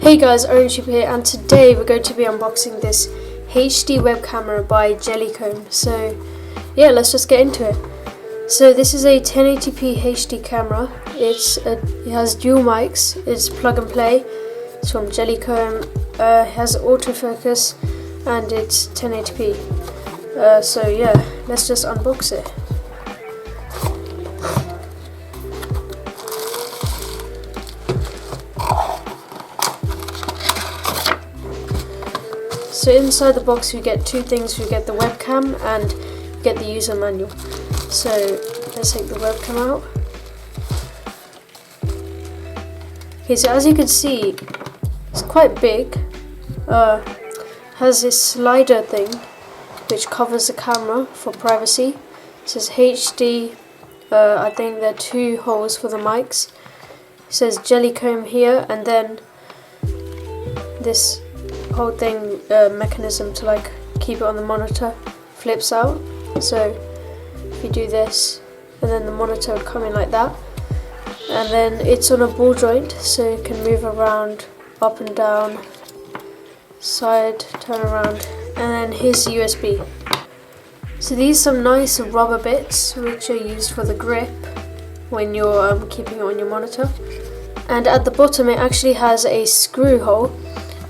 Hey guys, Orange here, and today we're going to be unboxing this HD web camera by Jellycomb. So yeah, let's just get into it. So this is a 1080p HD camera. It has dual mics. It's plug and play. It's from Jellycomb. It has autofocus and it's 1080p. So yeah, let's just unbox it. So inside the box we get two things. We get the webcam and we get the user manual. So let's take the webcam out. Okay, so as you can see, it's quite big. Has this slider thing which covers the camera for privacy. It says HD. I think there are two holes for the mics. It says Jellycomb here, and then this whole thing mechanism to like keep it on the monitor flips out. So if you do this, and then the monitor would come in like that, and then it's on a ball joint, so you can move around, up and down, side, turn around, and then here's the USB. So these are some nice rubber bits which are used for the grip when you're keeping it on your monitor. And at the bottom it actually has a screw hole,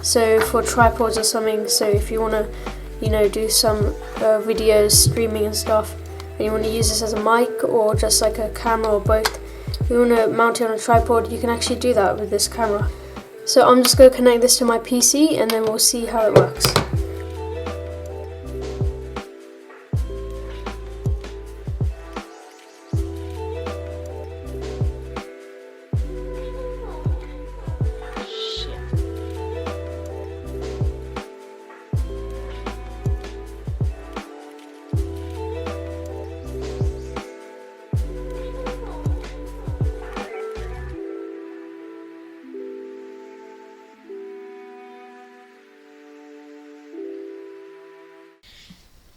so for tripods or something. So if you want to, do some videos, streaming and stuff, and you want to use this as a mic or just like a camera or both, if you want to mount it on a tripod, you can actually do that with this camera. So I'm just going to connect this to my PC and then we'll see how it works.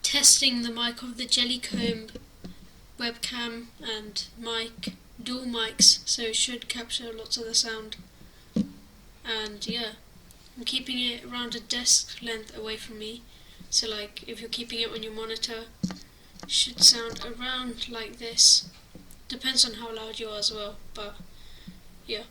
Testing the mic of the Jellycomb webcam and mic, dual mics, so it should capture lots of the sound. And yeah, I'm keeping it around a desk length away from me, so like if you're keeping it on your monitor, it should sound around like this. Depends on how loud you are as well, but yeah.